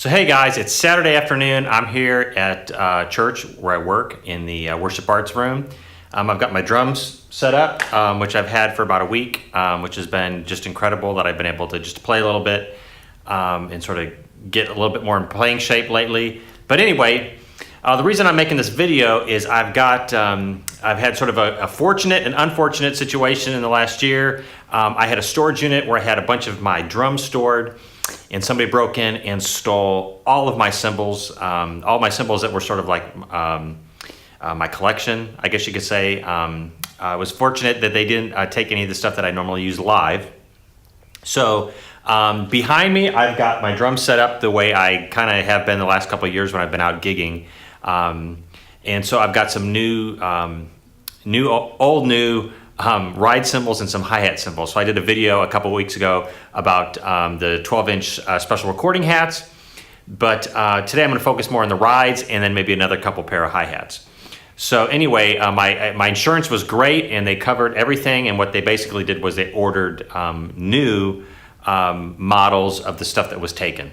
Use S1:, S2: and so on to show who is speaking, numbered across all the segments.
S1: So hey guys, it's Saturday afternoon. I'm here at church where I work in the worship arts room. I've got my drums set up, which I've had for about a week, which has been just incredible that I've been able to just play a little bit and sort of get a little bit more in playing shape lately. But anyway, the reason I'm making this video is I've had sort of a fortunate and unfortunate situation in the last year. I had a storage unit where I had a bunch of my drums stored, and somebody broke in and stole all of my cymbals, all my cymbals that were sort of like my collection, I guess you could say. I was fortunate that they didn't take any of the stuff that I normally use live. So behind me, I've got my drums set up the way I kind of have been the last couple of years when I've been out gigging. And so I've got some old new ride cymbals and some hi-hat cymbals. So I did a video a couple weeks ago about the 12-inch special recording hats, but today I'm going to focus more on the rides and then maybe another couple pair of hi-hats. So anyway, my insurance was great and they covered everything, and what they basically did was they ordered new models of the stuff that was taken,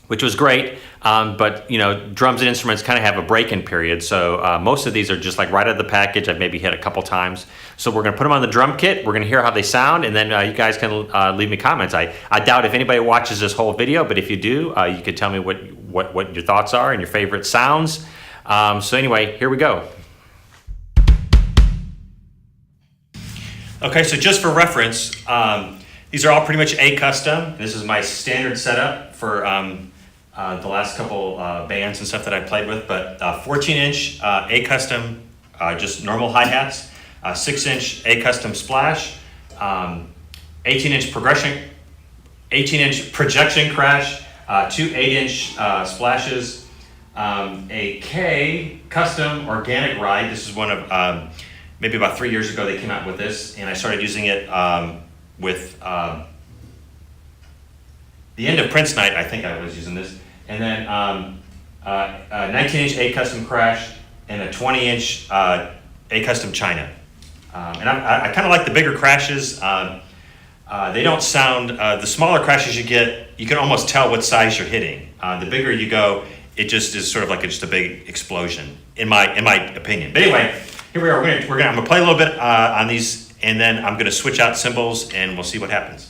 S1: which was great. But you know, drums and instruments kind of have a break-in period. So most of these are just like right out of the package. I've maybe hit a couple times. So we're gonna put them on the drum kit. We're gonna hear how they sound, and then you guys can leave me comments. I doubt if anybody watches this whole video, but if you do, you could tell me what your thoughts are and your favorite sounds. So anyway, here we go. Okay, so just for reference, these are all pretty much A-custom. This is my standard setup for the last couple bands and stuff that I played with, but 14-inch A-custom, just normal hi-hats, 6-inch A-custom splash, 18-inch projection crash, two 8-inch splashes, a K custom organic ride. This is one of maybe about 3 years ago they came out with this, and I started using it with the end of Prince Night. I think I was using this. And then a 19-inch A-custom crash and a 20-inch A-custom China. And I kind of like the bigger crashes. They don't sound, the smaller crashes you get, you can almost tell what size you're hitting. The bigger you go, it just is sort of like just a big explosion, in my opinion. But anyway, here we are. I'm gonna play a little bit on these, and then I'm gonna switch out cymbals, and we'll see what happens.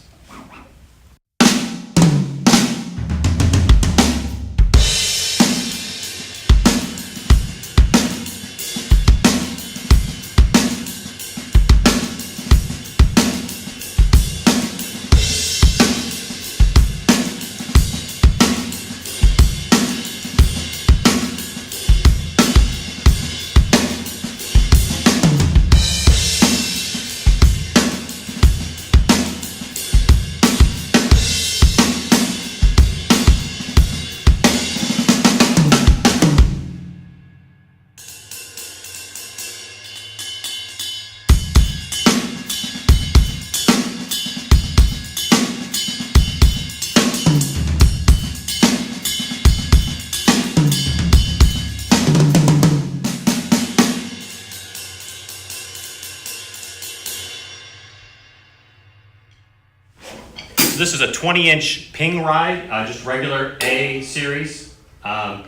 S1: This is a 20-inch ping ride, just regular A series. The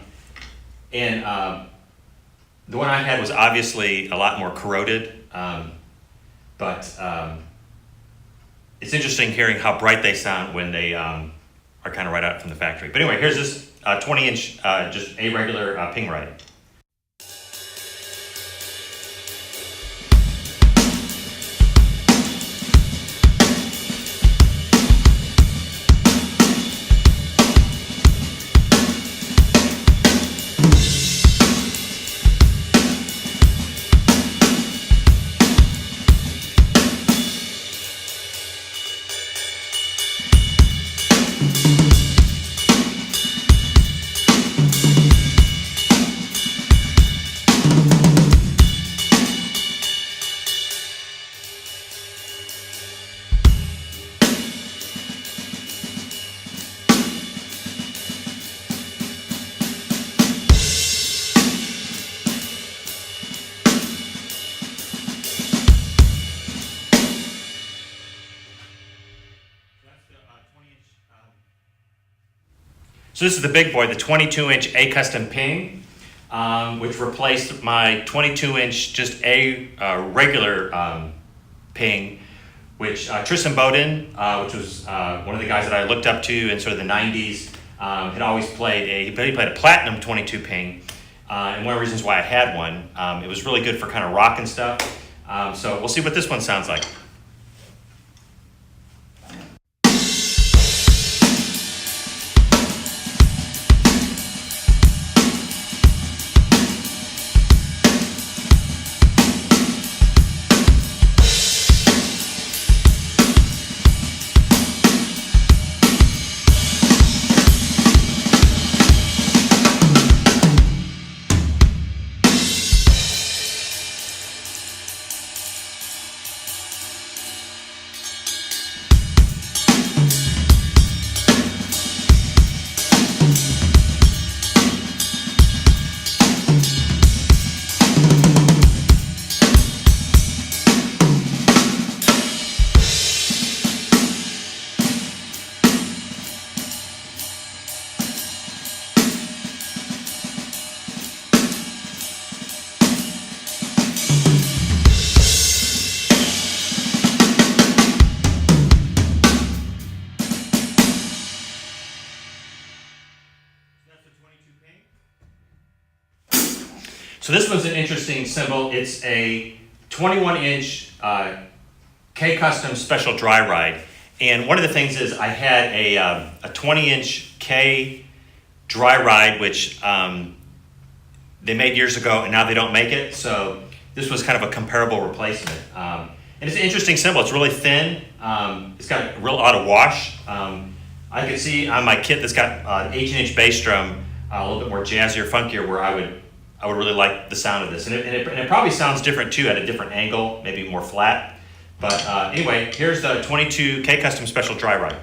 S1: one I had was obviously a lot more corroded, but it's interesting hearing how bright they sound when they are kind of right out from the factory. But anyway, here's this 20-inch, just a regular ping ride. So this is the big boy, the 22-inch A Custom Ping, which replaced my 22-inch just A regular Ping, which Tristan Bowden, which was one of the guys that I looked up to in sort of the 90s, had always played he played a platinum 22 Ping, and one of the reasons why I had one, it was really good for kind of rock and stuff. So we'll see what this one sounds like. So this was an interesting cymbal. It's a 21-inch K-Custom Special Dry Ride. And one of the things is I had a 20-inch K Dry Ride, which they made years ago, and now they don't make it. So this was kind of a comparable replacement. And it's an interesting cymbal. It's really thin. It's got a real auto wash. I could see on my kit that's got an 18-inch bass drum, a little bit more jazzier, funkier, where I would really like the sound of this. And it probably sounds different too, at a different angle, maybe more flat. But anyway, here's the 22 K-Custom Special Dry Ride.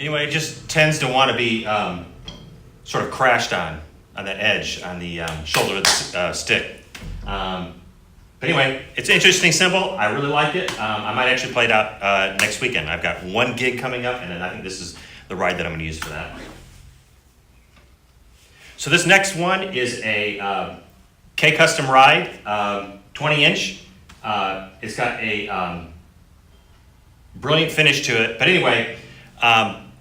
S1: Anyway, it just tends to want to be sort of crashed on that edge, on the shoulder of the stick. But anyway, it's an interesting cymbal. I really like it. I might actually play it out next weekend. I've got one gig coming up, and then I think this is the ride that I'm going to use for that. So this next one is a K-Custom ride, 20-inch. It's got a brilliant finish to it. But anyway,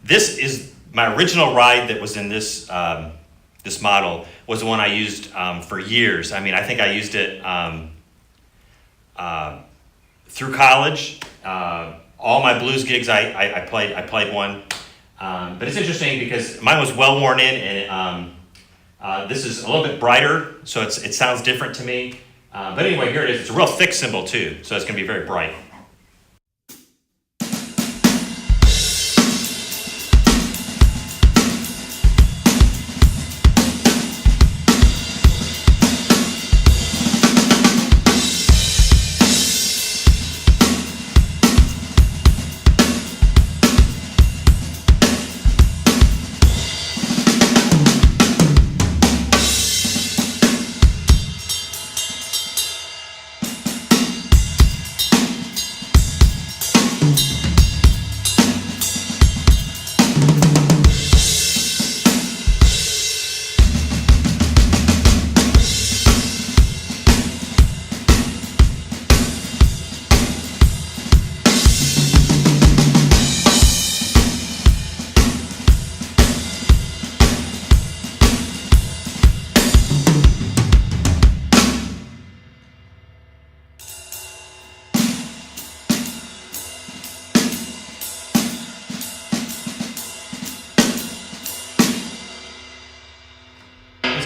S1: this is my original ride that was in this this model was the one I used for years. I mean, I think I used it through college. All my blues gigs, I played one. But it's interesting because mine was well worn in, and this is a little bit brighter, so it sounds different to me. But anyway, here it is. It's a real thick cymbal too, so it's going to be very bright.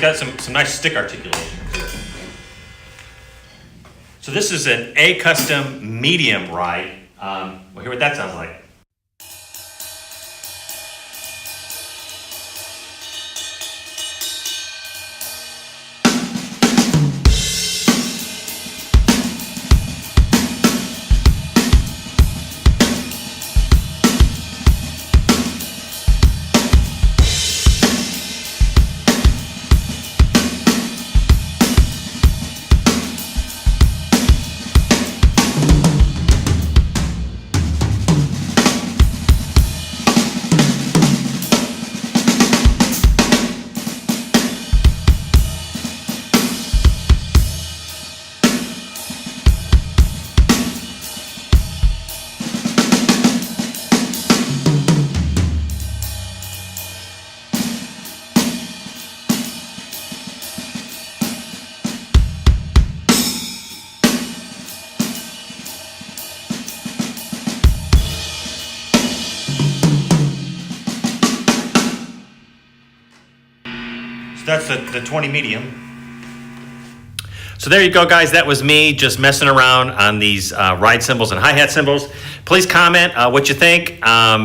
S1: got some nice stick articulation. So this is an A custom medium ride. We'll hear what that sounds like. So that's the 20 medium. So there you go, guys. That was me just messing around on these ride cymbals and hi-hat cymbals. Please comment what you think.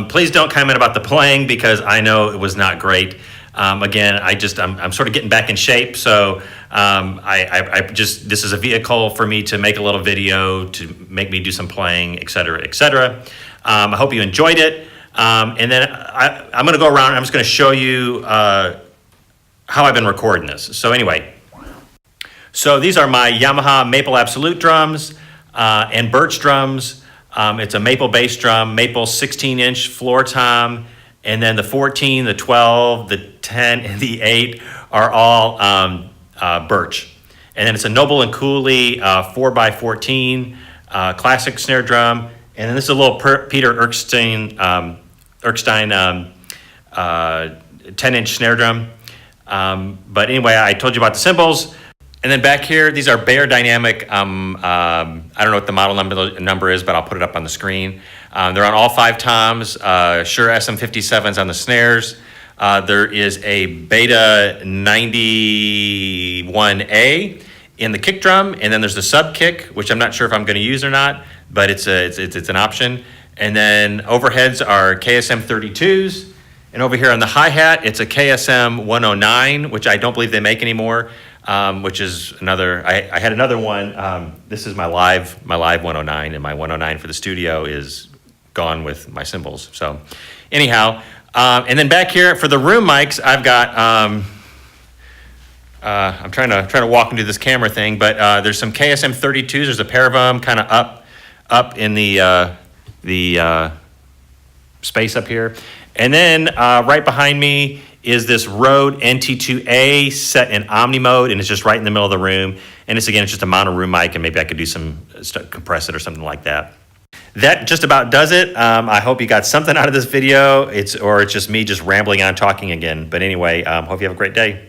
S1: Please don't comment about the playing because I know it was not great. Again, I'm sort of getting back in shape, so this is a vehicle for me to make a little video to make me do some playing, et cetera, et cetera. I hope you enjoyed it. And then I'm going to go around and I'm just going to show you how I've been recording this. So anyway, so these are my Yamaha Maple Absolute drums and Birch drums. It's a maple bass drum, maple 16-inch floor tom, and then the 14, the 12, the 10, and the 8 are all Birch. And then it's a Noble and Cooley 4x14 classic snare drum. And then this is a little Peter Erskine 10-inch snare drum. But anyway, I told you about the cymbals. And then back here, these are Bear Dynamic. I don't know what the model number is, but I'll put it up on the screen. They're on all 5 toms. Shure SM57s on the snares. There is a Beta 91A in the kick drum, and then there's the sub kick, which I'm not sure if I'm going to use or not, but it's an option. And then overheads are KSM 32s. And over here on the hi-hat, it's a KSM 109, which I don't believe they make anymore, which is another, I had another one. This is my live 109, and my 109 for the studio is gone with my cymbals. So anyhow, and then back here for the room mics, I've got, I'm trying to walk into this camera thing, but there's some KSM 32s. There's a pair of them kind of up in the space up here. And then right behind me is this Rode NT2A set in Omni mode, and it's just right in the middle of the room. And it's just a mono room mic, and maybe I could do some compress it or something like that. That just about does it. I hope you got something out of this video. Or it's just me just rambling on talking again. But anyway, hope you have a great day.